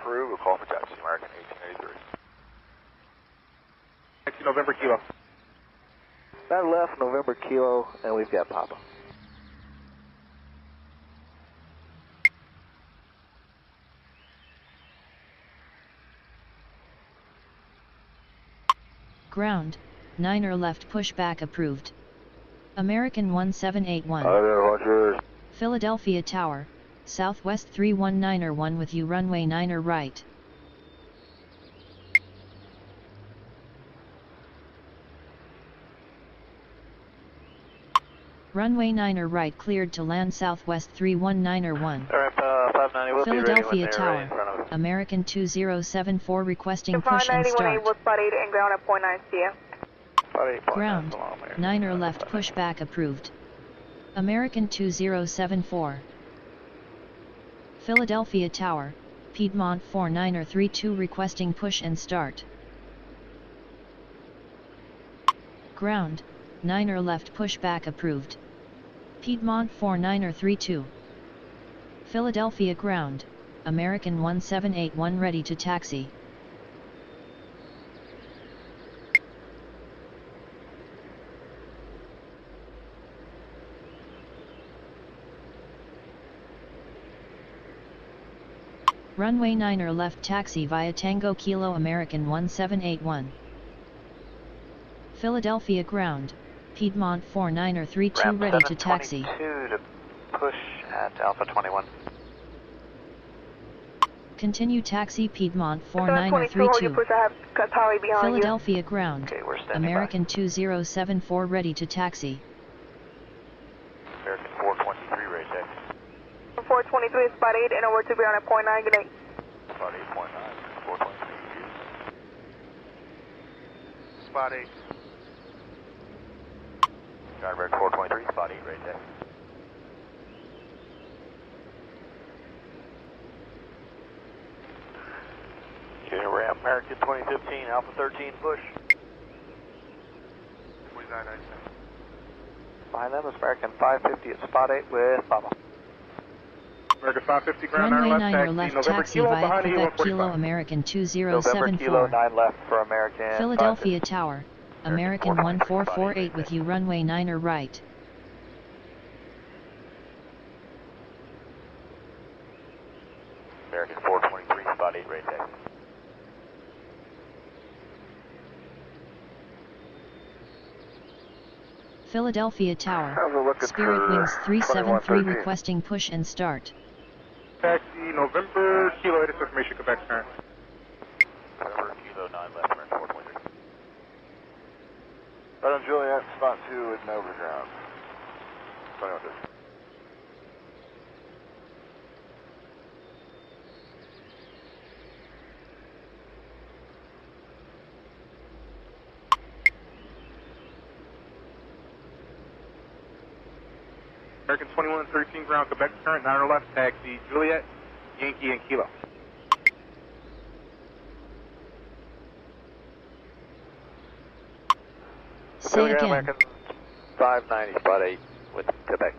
approved. We'll call for taxi, American 1883. Taxi November Kilo. That left November Kilo, and we've got Papa. Ground, 9er left pushback approved. American 1781. Roger. Philadelphia Tower, Southwest 319er 1 with you runway 9er right. Runway 9er right cleared to land Southwest 319er 1. Alright, 590, we'll Philadelphia be ready Tower, right in front of us. American 2074 requesting push and start. Spot 8 and ground at point 9 CM. Ground, 9er left pushback approved. American 2074. Philadelphia Tower, Piedmont 49er 32 requesting push and start. Ground, 9er left pushback approved. Piedmont 49er 32. Philadelphia ground, American 1781 ready to taxi. Runway 9er left taxi via Tango Kilo American 1781. Philadelphia ground, Piedmont 49er 32 ready to taxi. 722 to push at Alpha 21. Continue taxi Piedmont 49er 32. Philadelphia ground, Okay, we're standing American 2074 ready to taxi. American 423, right there. 423, spot 8 and over to ground at point 9, good night. Spot 8.9, 423. Spot 8. American 423, spot 8, right there. Okay, ramp American 2015, Alpha 13, push. 4997. Behind them is American 550 at spot 8 with Papa. American 550 ground, Runway 9 9er left left taxi, taxi November via Kilo, behind Quebec you, Kilo 145. American November Kilo 2074. 9 left for American. Philadelphia Tower, American 1448 with you runway 9er right. American 423, spot 8, right there. Philadelphia Tower, How's it looking Spirit for Wings 373 2113? requesting push and start. Taxi November Kilo, latest information, Quebec current. November Kilo 9 left, American 423. Right on Juliet, spot 2 at Nova ground. 2113. American 2113 ground, Quebec current, 9er left taxi, Juliet, Yankee, and Kilo. Say again. American 590, spot 8 with Quebec.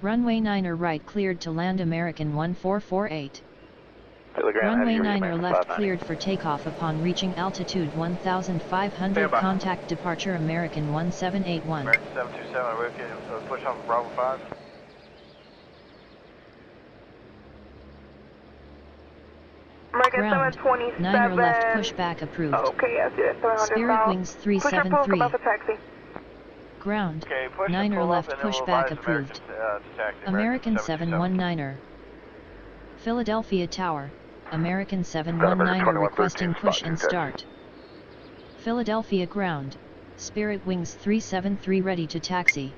Runway 9er right cleared to land American 1448. Telegram, Runway heavy 9er American left 590. cleared for takeoff upon reaching altitude 1500. Standby. Contact departure American 1781. American 727, we okay, so push on Bravo 5. American Ground, 727. 9er left pushback approved. Okay, I see it. 700 Spirit south. Wings Push approved, 373. about the taxi. Ground, Okay, push 9er pull left up, and then we'll pushback advise approved. American, taxi, American 727. 719er. Philadelphia Tower, American 719er requesting push and start. Philadelphia ground, Spirit Wings 373 ready to taxi.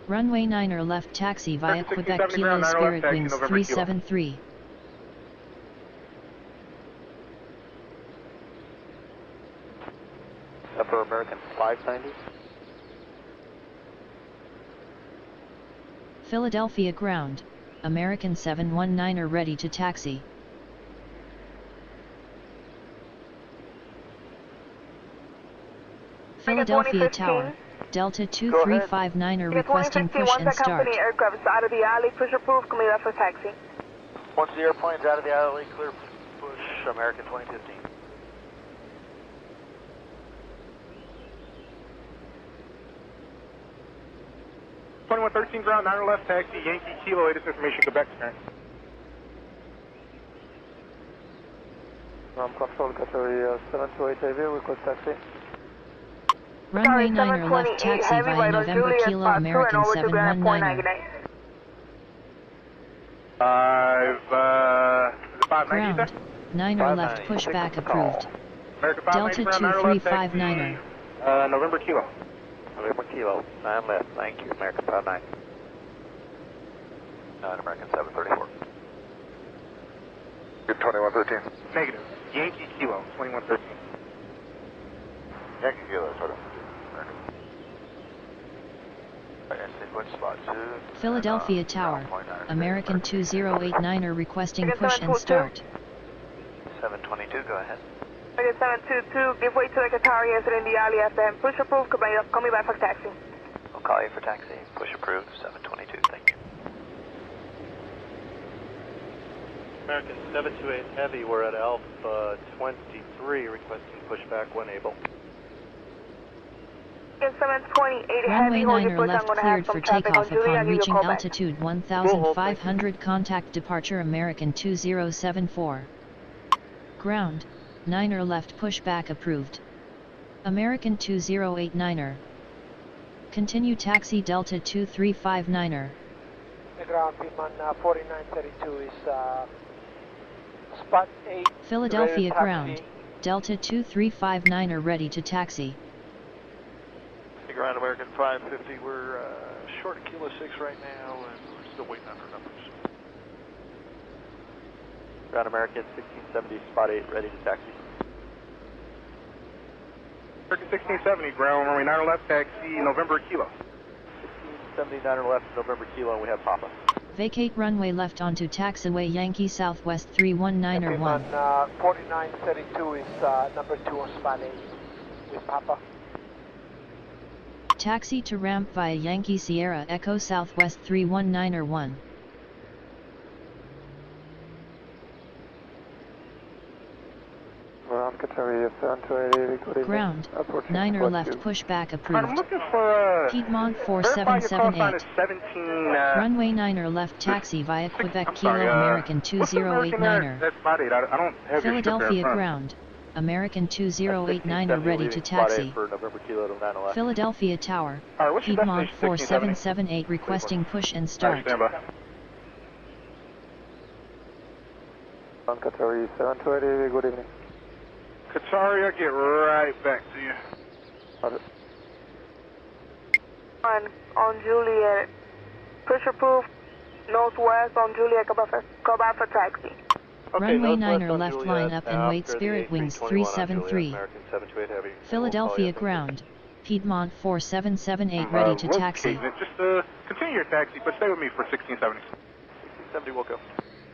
Runway 9er left taxi via Quebec 6070 Kilo ground, 9er left Spirit taxi, Wings November Kilo. 373. Upper American 590. Philadelphia ground, American 719er ready to taxi. Philadelphia Tower, Delta 2359er requesting push and start. Company aircraft is out of the alley, push approved, coming left for taxi. Once the airplane's out of the alley, clear push, American 2015. Ground, 9 left taxi, Yankee Kilo, latest information, Quebec current. Control category 728 heavy, request taxi. Runway 9er left taxi via November Kilo American 719er. 590. Ground, 9er left pushback approved. Delta 2359er. November Kilo. November Kilo, 9 left, thank you, American 59. 9 American 734. 2113. Negative. Yankee Kilo, 2113. Yankee Kilo, sort of. Sequence spot 2. Philadelphia Tower, American 2089er requesting push and start. 722, go ahead. 722, give way to the Qatari exit in the alley after him. Push approved, call me back for taxi. We'll call you for taxi. Push approved, 722, thank you. American 728 Heavy, we're at Alpha 23, requesting pushback when able. 728 Runway Heavy, hold your 9er push, I'm left going to have cleared some for traffic on takeoff Julie, I'll upon give you a reaching call back. altitude 1500, contact departure American 2074. Ground, 9er left pushback approved. American 2089er. Continue taxi Delta 2359er. The ground Piedmont 4932 is spot 8. Philadelphia ground, Delta 2359er ready to taxi. Ground American 550, we're short of Kilo 6 right now, and we're still waiting on our numbers. Ground American 1670, spot 8, ready to taxi. American 1670, ground runway 9 left taxi, November Kilo. 1679 left, November Kilo, and we have Papa. Vacate runway left onto taxiway Yankee Southwest 319er 1. 4932 is number 2 on spot 8 with Papa. Taxi to ramp via Yankee Sierra Echo Southwest 319er 1. Ground, 9er left pushback approved. I'm looking for Piedmont verify your call sign is 4778. 17. Runway 9er left taxi via Quebec I'm Kilo sorry, American what's American 2089er. That's spot 8. I don't have your ship there Philadelphia in front. ground, American 2089er ready to taxi. For November Kilo to 911. Philadelphia Tower, Alright, what's your Piedmont destination? 4778 requesting push and Alright, start. stand by. Qatari 720, good evening. Qatari, I'll get right back to you. On Juliet, push approved, northwest on Juliet, call back for taxi. Runway northwest 9er on left Juliet, line up and wait after the Spirit Wings 321 on 373. Juliet, American 728 Heavy. Philadelphia ground, Piedmont 4778 ready to taxi. Just continue your taxi, but stay with me for 1670. 1670, we'll go.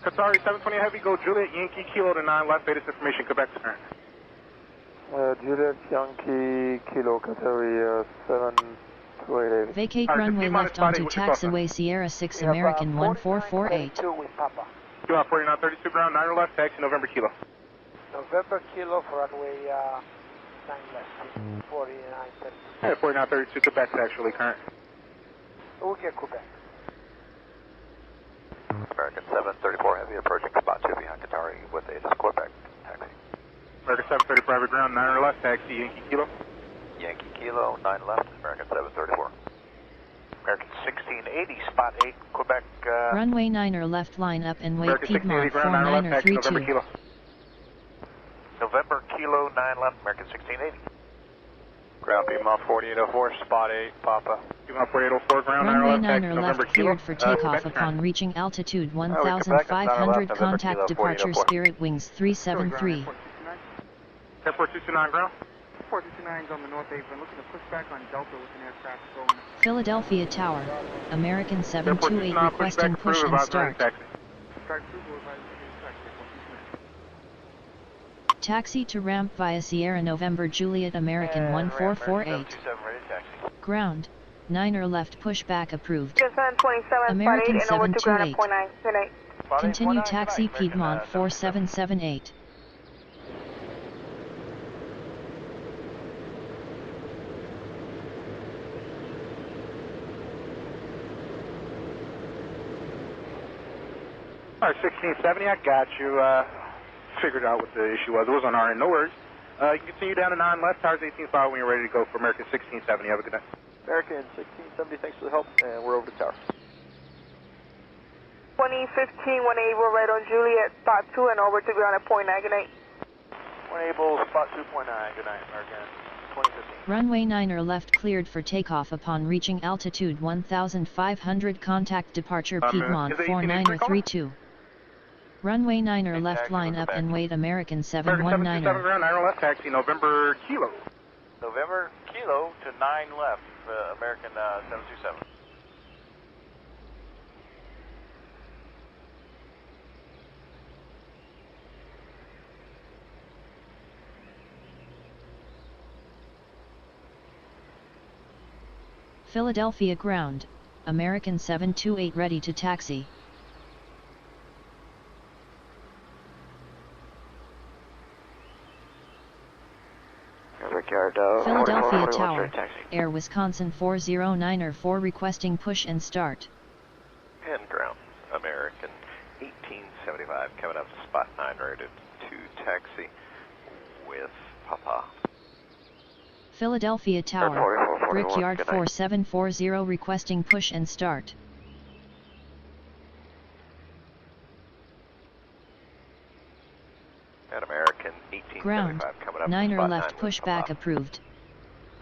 Qatari 720 Heavy, go Juliet, Yankee, Kilo to 9 left, latest information, Quebec current. Juliet, Yankee, Kilo, Qatari 728 Heavy. Vacate Alright, runway Piedmont left is spotted. onto What's your call sign? taxiway Sierra 6 American 1448. with Papa. Kilo 4932 ground, 9 left, taxi, November Kilo. November Kilo for runway 9 left. 4932. Yeah, 4932 Quebec actually current. We'll get Quebec. American 734 Heavy, approaching spot 2 behind Qatari with a Quebec taxi. American 730 private ground, 9 left, taxi, Yankee, Kilo. Yankee Kilo, 9 left, American 734. American 1680, spot 8, Quebec. Runway 9er left line up and wait American 1680 Piedmont ground, 9 left, taxi, 49er November 32. Kilo. November Kilo, 9 left, American 1680. Ground Piedmont 4804, spot 8, Papa. Piedmont 4804 ground, 9 Runway left, taxi, 9er November left Kilo. cleared for takeoff Quebec upon current. reaching altitude Quebec, 1500, left, contact November departure Kilo, 4804. Spirit Wings 373. Airport 229 ground. 429 is on the north apron, looking to push back on Delta with an aircraft going. Philadelphia Tower, American Airport 728 229, requesting pushback push approved, and advise running start. taxi. Start approval, advise taxi, Taxi to ramp via Sierra November Juliet American 1448. Ground, 9er left pushback approved. American 728. Continue taxi Piedmont 4778. All right, 1670, I got you. Figured out what the issue was. It was on our end, no worries. You can continue down to 9 left, tires 18.5 when you're ready to go for American 1670. Have a good night. American 1670, thanks for the help, and we're over to tower. 2015, 1 Able, right on Juliet, spot 2, and over to ground at point 9, good night. 1 Able, spot 2.9, good night, American 2015. Runway 9er left cleared for takeoff upon reaching altitude 1,500. Contact departure Piedmont 4932. Runway 9er left line up and wait American 719er. Ground 9 left, taxi November Kilo. November Kilo to 9 left, American 727. Philadelphia ground, American 728 ready to taxi. Philadelphia Tower, Air Wisconsin 409er 4 requesting push and start. And ground, American 1875, coming up to spot 9, ready to taxi with Papa. Philadelphia Tower, Brickyard 4740 requesting push and start. And American 1875, Ground, coming up 9er left pushback approved.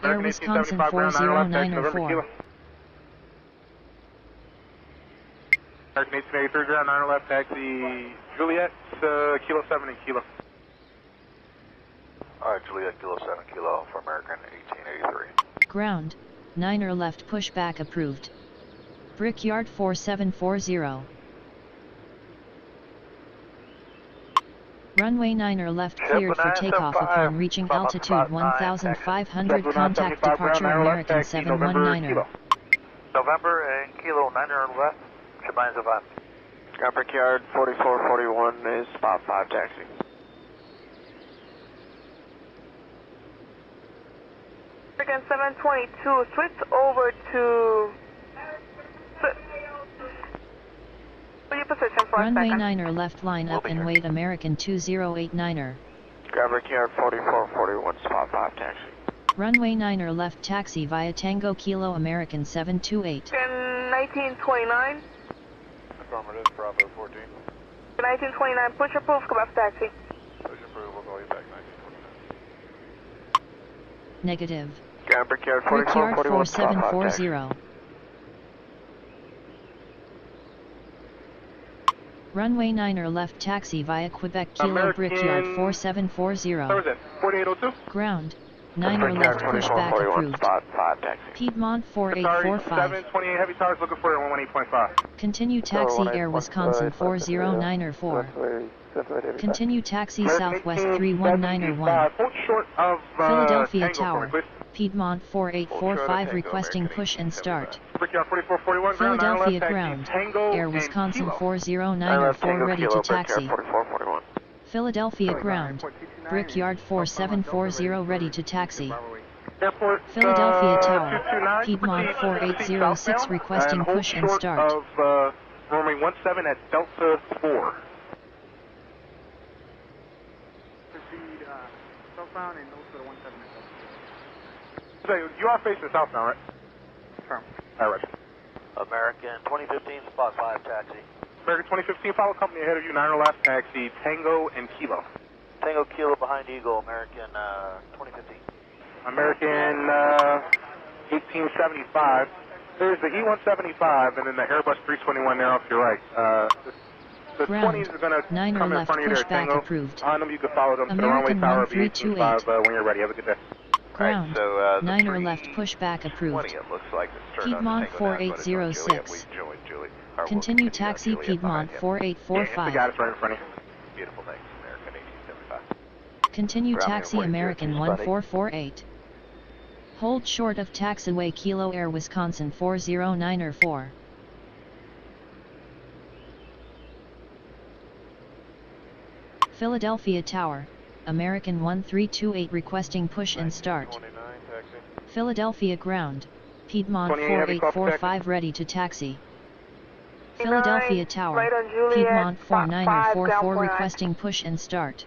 Air Wisconsin 409er 4. American 1883, ground 9 left, taxi Juliet, Kilo 7 and Kilo. Alright, Juliet, Kilo 7, Kilo for American 1883. Ground, 9er left pushback approved. Brickyard 4740. Runway 9er left cleared for takeoff upon reaching altitude 1,500. Contact departure American 719er. November and Kilo 9er left, Shabines of Brickyard 4441 is spot 5 taxi. American 722, switch over to... your position for Runway a second. 9er left line up and wait American 2089er. Brickyard 4441, spot 5 taxi. Runway 9er left taxi via Tango Kilo American 728. 1929. Affirmative, Bravo 14. 1929, push approved, come up taxi. Push approved, we'll call you back 1929. Negative. Brickyard Brickyard 4441, spot 5 taxi. 4740. Runway 9er left taxi via Quebec Kilo Brickyard 4740. Where was it? 4802? Ground, 9er left pushback approved. Spot 5 taxi. Piedmont Sorry, 4845. 728 heavy tires looking for 118.5. Continue taxi Air Wisconsin 409er 4. Continue taxi Southwest 319er 1. Hold short of Philadelphia Tango for me, Tower, please. Piedmont 4845 requesting push and start. Brickyard 4441, ground 9 Philadelphia left, ground, taxi Tango Air and Wisconsin Kilo. 409er 4 ready to taxi. 4441. Philadelphia ground, Brickyard 4740 ready to taxi. Airport, Philadelphia Tower, 229, Piedmont 4806 southbound, requesting and hold push and short start. of runway 17 at Delta 4. Proceed southbound and also the 17. So you are facing south now, right? Firm. All right. American 2015, spot 5 taxi. American 2015, follow company ahead of you, 9er left, taxi Tango and Kilo. Tango Kilo behind Eagle, American 2015. American 1875. There's the E175 and then the Airbus 321 there off your right. The Ground, 20s are going to 9er come in left front of you there, pushback Tango. approved. On them, you can follow them to the runway American tower of 1328. E175 when you're ready. Have a good day. Ground, Right, so, 9er left pushback approved. It looks like it's Piedmont 4806. Continue taxi Piedmont Yeah, it's the 4845. guy that's right in front of you. Beautiful, thanks. American Continue taxi American 1448. Hold short of taxiway Kilo Air Wisconsin 409er4. Philadelphia Tower, American 1328 requesting push and start. Philadelphia Ground, Piedmont 4845 ready to taxi. Philadelphia Tower, Piedmont 4944 requesting push and start.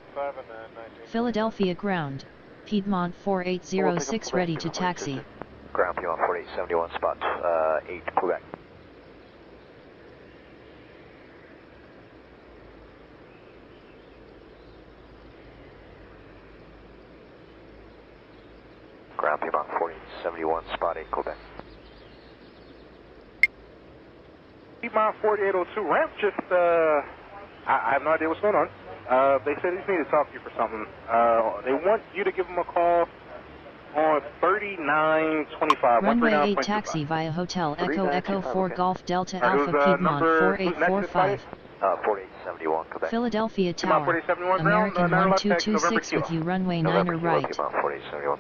Philadelphia Ground, Piedmont 4806 ready to taxi. Ground Piedmont 4871, spot 8, Quebec. Ground Piedmont 4871, spot 8, Quebec. Piedmont 4802 ramp, just, I have no idea what's going on. They said they just need to talk to you for something. They want you to give them a call on 3925. Runway 8 taxi via Hotel Echo Echo 4 Golf Delta Alpha Piedmont 4845. 4871, Quebec. Philadelphia Tower, American 1226 with you runway 9 or right. Piedmont 4871.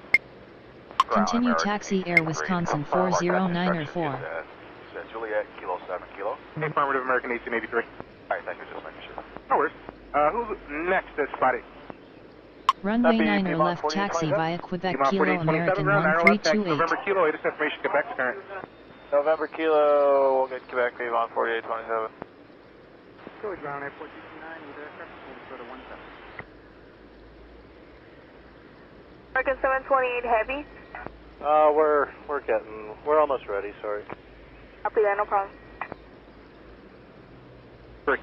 Continue taxi Air Wisconsin 409er4. Juliet, Kilo 7, Kilo. Affirmative, American 1883. Alright, thank you, just making sure. No worries. Who's next at spot 8? Runway 9 or left taxi via Quebec Kilo American 1328. November Kilo, latest information, Quebec current. November Kilo, we'll get Quebec Piedmont 4827. Go with ground airport 229 with aircraft, we'll go to 17. American 728 heavy. We're almost ready, sorry. Copy that, no problem. 3.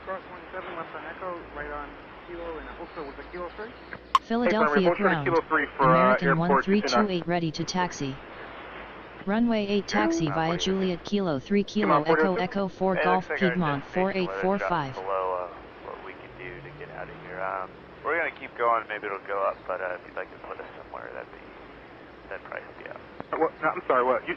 Cross 17 left on Echo, right on Kilo, and also with the Kilo 3. Philadelphia Hey, Ground, Kilo 3 for, American airport 1328 ready to taxi. Runway 8 taxi via Juliet Kilo 3 Kilo Echo Echo 4 Golf Piedmont 4845. Below what we can do to get out of here. We're going to keep going, maybe it'll go up, but if you'd like to put us somewhere, that'd probably be up. What, no, I'm sorry, what? You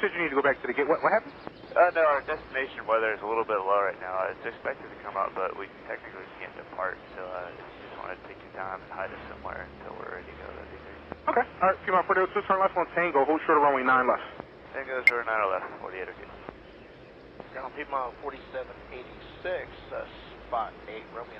said you need to go back to the gate. What happened? No, our destination weather is a little bit low right now. It's expected to come up, but we technically can't depart, so just want to take your time and hide us somewhere until we're ready to go. That'd be great. Okay. All right, Piedmont 4802, turn left on Tango, hold short of runway 9 left. Tango, short 9 left, 48, okay. Ground Piedmont 4786, spot 8, Romeo.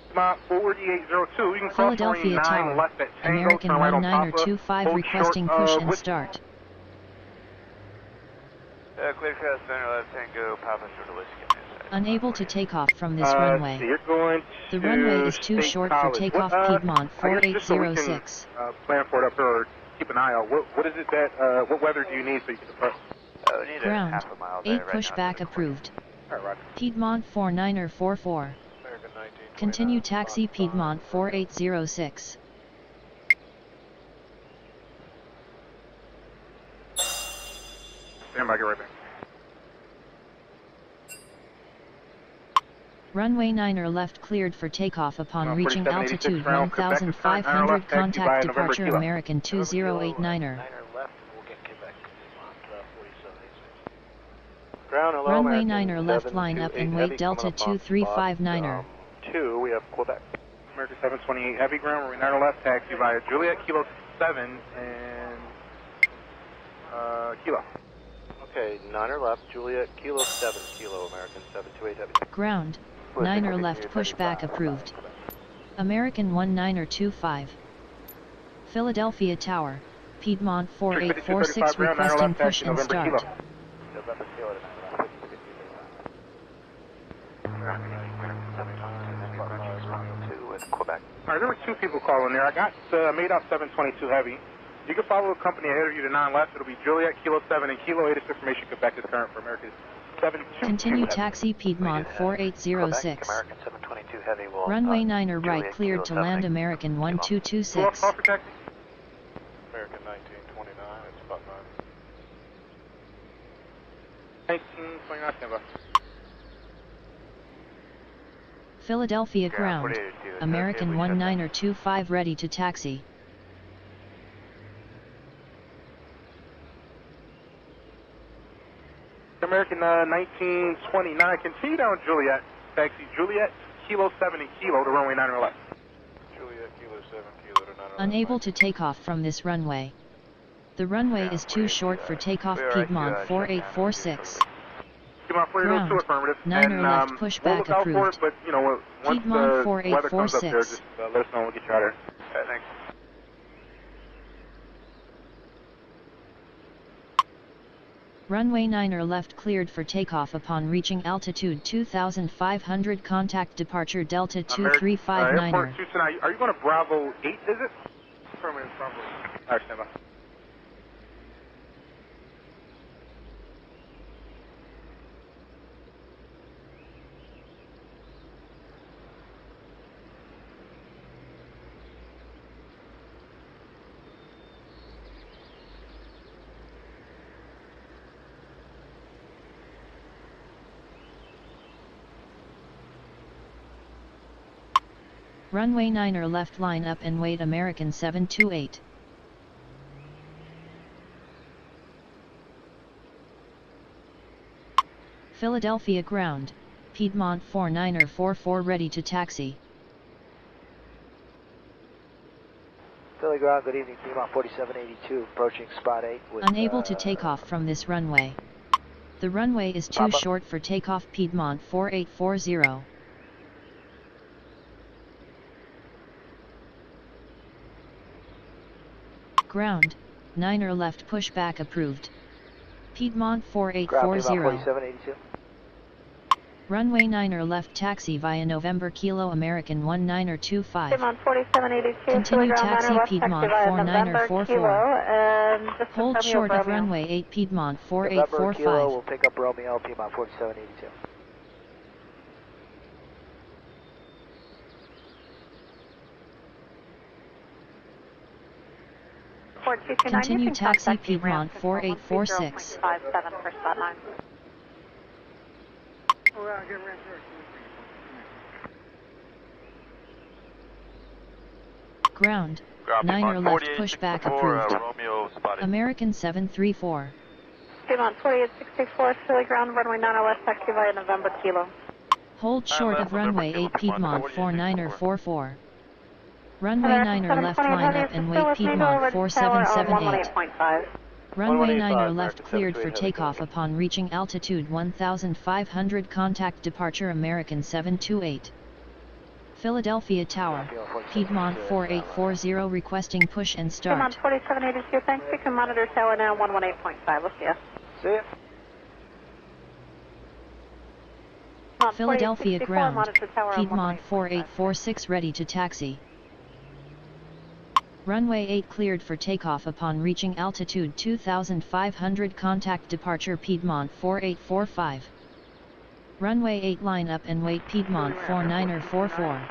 Piedmont 4802, you can cross Philadelphia runway 9 Tower, left at Tango, American turn right on 1925 requesting push and start. Clear cross, center left, Tango, Papa, short of whiskey. Unable to take off from this runway. You're going The to runway is too State short College. for takeoff Piedmont 4806. Plan for it up here, or keep an eye out. What is it that, what weather do you need so you can depart? We need Ground, half a mile 8 there right pushback now. approved. All right, Roger. Piedmont 49er44. American 1929. Continue taxi Piedmont 4806. Stand by, get right back. Runway 9 or left cleared for takeoff upon reaching 4786 altitude round, Quebec, 1500. left, taxi by Contact November departure Kilo. American 2089er. 9er left, we'll get Quebec Piedmont 4786. Ground, hello, Runway American 9 or left line up 728 and heavy wait Delta coming up on 2359er. spot, 2, we have Quebec. American 728 heavy ground, runway 9 left, taxi via Juliet, Kilo 7, and Kilo. Okay, 9er left, Juliet, Kilo 7, Kilo, American 728 heavy. Ground, 9 or left pushback approved. American 1925. Philadelphia Tower, Piedmont 4846 requesting push and start. November Kilo to 2 with Quebec. All right, there were 2 people calling there. I got made up 722 heavy. You can follow a company ahead of you to 9 left. It'll be Juliet, Kilo 7, and Kilo 8 information. Quebec is current for American 722. Continue taxi Piedmont 4806. American 722 heavy will Runway 9 or right cleared to land American 1226. Call for taxi. American 1929, it's about 1929, stand by. Philadelphia Ground, American 1925 ready to taxi. American 1929, continue down Juliet. taxi Juliet, Kilo 7 and Kilo to runway 9 or left. Juliet, Kilo 7, Kilo to 9. Unable to take off from this runway. The runway is too short for takeoff. Piedmont 4846. Piedmont 4802, Ground, affirmative. 9 or And, left we'll pushback look out for it, approved. but, you know, once Piedmont the weather comes up there, 4846. just let us know, we'll get you out of there. Okay, thanks. Runway 9 or left cleared for takeoff upon reaching altitude 2,500. Contact departure Delta 2359er. Airport Houston, are you going to Bravo 8, is it? Affirmative, Bravo 8. All right, stand by. Runway 9 or left line up and wait. American 728. Philadelphia ground, Piedmont 49er44 ready to taxi. Philly ground, good evening, Piedmont 4782, approaching spot 8 with... Unable to take off from this runway. The runway is too short for takeoff. Piedmont 4840. Ground, 9 or left pushback approved. Piedmont 4840. Ground, Piedmont 4782. Runway 9 or left taxi via November Kilo American 1925. Piedmont 4782. Continue ground, taxi left Piedmont taxi via November 49er44. Kilo, just Hold short of runway 8 Piedmont November Kilo 4845. will pick up Romeo, Piedmont 4782. Continue taxi Piedmont 4846. 57 for spot 9. Ground, 9 or left pushback approved. Romeo spotted. American 734. Piedmont 4864, Philly ground, runway 9 left taxi via November Kilo. Hold short of runway 8 Piedmont 49er44. Runway 9 or left line up and wait. Piedmont 4778. Runway 9 or left cleared for takeoff upon reaching altitude 1,500. Contact departure American 728. Philadelphia Tower, Piedmont 4840 requesting push and start. Piedmont 4782, thanks. You can monitor tower now 118.5. We'll see ya. See ya. Philadelphia ground, Piedmont 4846 ready to taxi. Runway 8 cleared for takeoff upon reaching altitude 2,500. Contact departure Piedmont 4845. Runway 8 line up and wait. Piedmont 49er44.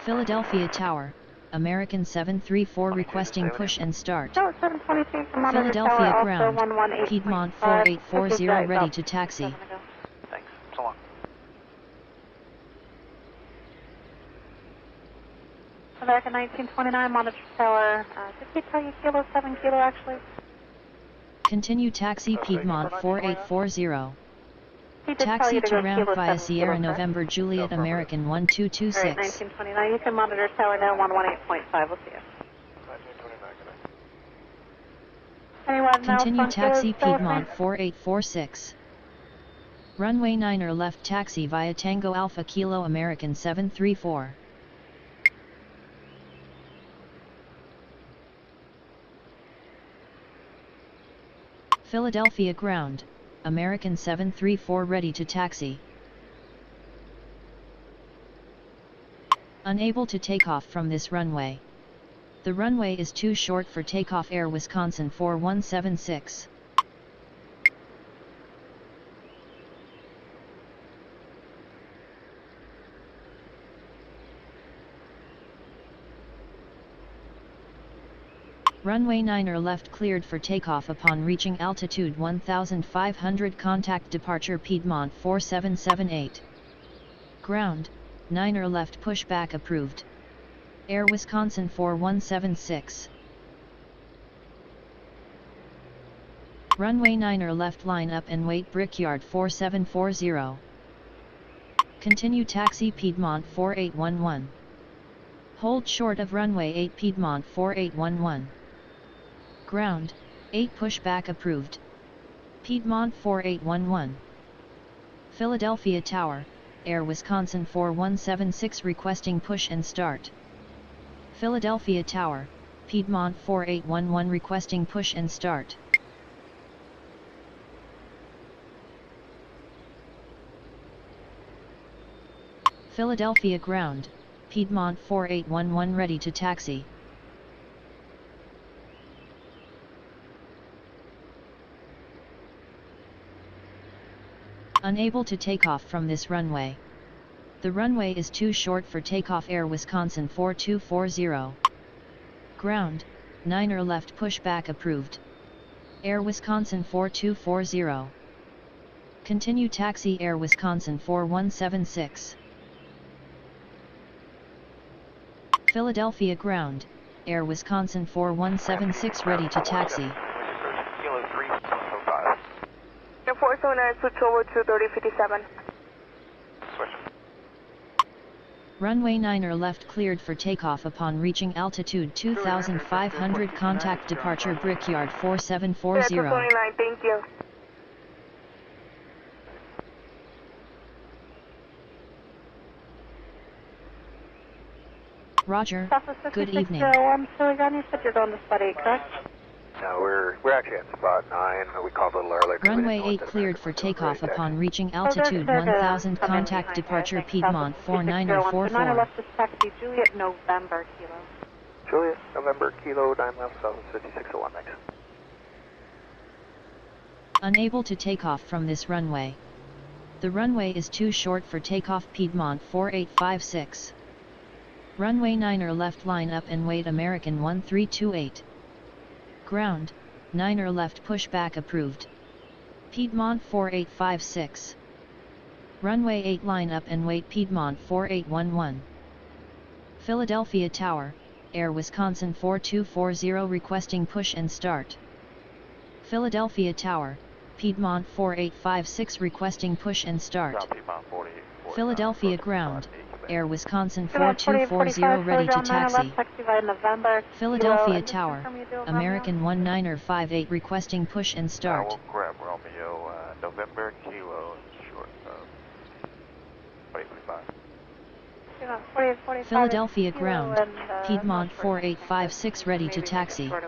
Philadelphia Tower, American 734 requesting push and start. Philadelphia ground, Piedmont 4840 ready to taxi. Thanks. So long. American 1929, monitor tower. Did he tell you Kilo 7 Kilo actually? Continue taxi Piedmont 4840. He did tell Taxi you to go ramp Kilo via 7 Sierra Kilo, November Juliet American 1226. Alright, 1929, you can monitor tower now 118.5. We'll see you. 1929, good night. Anyone else Continue on taxi Kilo still with me? Piedmont 4846. Runway 9 or left taxi via Tango Alpha Kilo American 734. Philadelphia ground, American 734 ready to taxi. Unable to take off from this runway. The runway is too short for takeoff. Air Wisconsin 4176. Runway 9 or left cleared for takeoff upon reaching altitude 1,500. Contact departure Piedmont 4778. Ground, 9 or left pushback approved. Air Wisconsin 4176. Runway 9 or left line up and wait. Brickyard 4740. Continue taxi Piedmont 4811. Hold short of runway 8 Piedmont 4811. Ground, 8 pushback approved. Piedmont 4811. Philadelphia Tower, Air Wisconsin 4176 requesting push and start. Philadelphia Tower, Piedmont 4811 requesting push and start. Philadelphia Ground, Piedmont 4811 ready to taxi. Unable to take off from this runway. The runway is too short for takeoff. Air Wisconsin 4240. Ground, 9er left pushback approved. Air Wisconsin 4240. Continue taxi Air Wisconsin 4176. Philadelphia Ground, Air Wisconsin 4176 ready to taxi. Kilo 305. Air 479 switch over to 3057. Switch. Runway 9er left cleared for takeoff upon reaching altitude 2500. Contact departure Brickyard 4740. Air 229, thank you. Roger, good evening. So again, you said you're going to spot 8, correct? No, we're actually at spot 9. We called a little earlier. Runway 8 cleared for takeoff upon reaching altitude 1000. Contact departure Piedmont 4944. 9 left is taxi Juliet November Kilo. Juliet, November, Kilo, 9 left, 5601, thanks. Unable to take off from this runway. The runway is too short for takeoff. Piedmont 4856. Runway 9er left line up and wait. American 1328. Ground, 9er left pushback approved. Piedmont 4856. Runway 8 line up and wait. Piedmont 4811. Philadelphia Tower, Air Wisconsin 4240 requesting push and start. Philadelphia Tower, Piedmont 4856 requesting push and start. Philadelphia Ground, Air Wisconsin 4240 ready to taxi. Philadelphia Tower, American 1958 requesting push and start. We'll grab Romeo, November, Kilo, short of 2045. Philadelphia Ground, Piedmont 4856 ready to taxi. Well,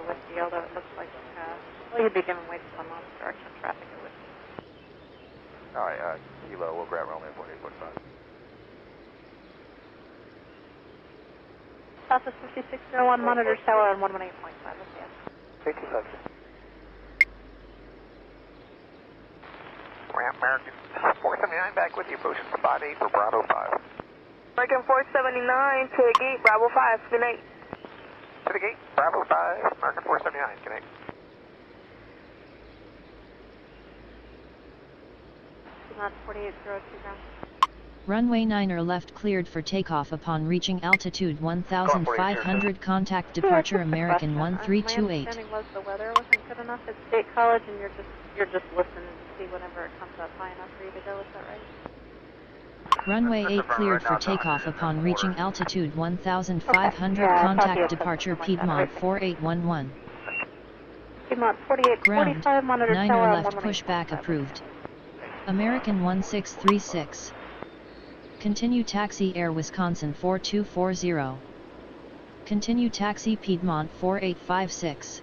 you'd be giving way to someone direction traffic. Alright, Kilo, we'll grab Romeo 4845. Southwest 5601, monitor tower on 118.5. Yes. 85. Ramp American 479 back with you, approaching spot 8 for Bravo 5. American 479 to gate, Bravo 5, good night. To the gate, Bravo 5, American 479, connect. Piedmont 4802 ground. Runway 9er left cleared for takeoff upon reaching altitude 1500. Contact departure American 1328. My understanding was the weather wasn't good enough at State College, and you're just listening to see whenever it comes up high enough for you to go. Is that right? Runway 8 cleared for takeoff upon reaching altitude 1500. Contact departure Piedmont 4811. Piedmont 4845, Ground, monitor 9er tower on left 118.5. pushback approved. American 1636. Continue taxi Air Wisconsin 4240. Continue taxi Piedmont 4856.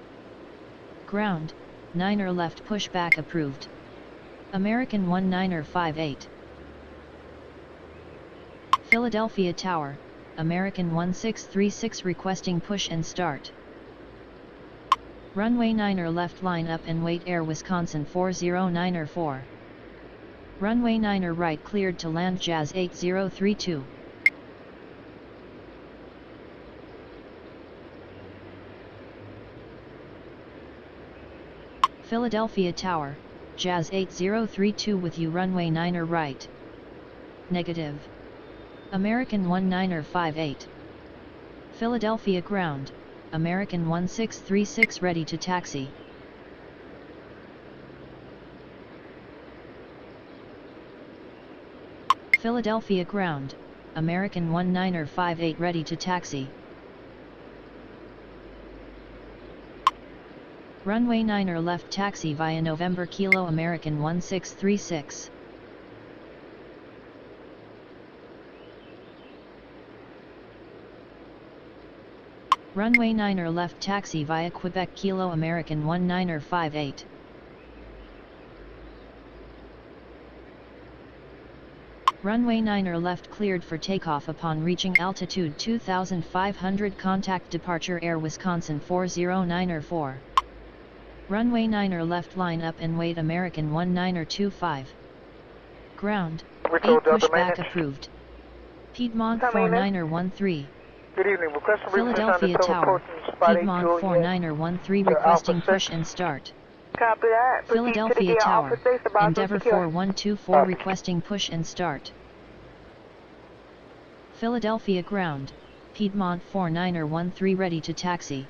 Ground, 9er left pushback approved. American 1958. Philadelphia Tower, American 1636 requesting push and start. Runway 9er left line up and wait. Air Wisconsin 40904. Runway 9er right cleared to land. Jazz 8032. Philadelphia Tower, Jazz 8032 with you. Runway 9er right. Negative. American 1958. Philadelphia Ground, American 1636 ready to taxi. Philadelphia ground, American 1958 ready to taxi. Runway 9er left taxi via November Kilo American 1636. Runway 9er left taxi via Quebec Kilo American 1958. Runway 9er left cleared for takeoff upon reaching altitude 2,500. Contact departure Air Wisconsin 409er4. Runway 9er left line up and wait American 1925. Ground, 8 pushback approved. Piedmont 49er13. Good evening. Request for Philadelphia Tower, Piedmont 49er13 requesting push and start. Copy that. Philadelphia Tower, Endeavor 4124 requesting push and start. Philadelphia ground, Piedmont 49er13 ready to taxi.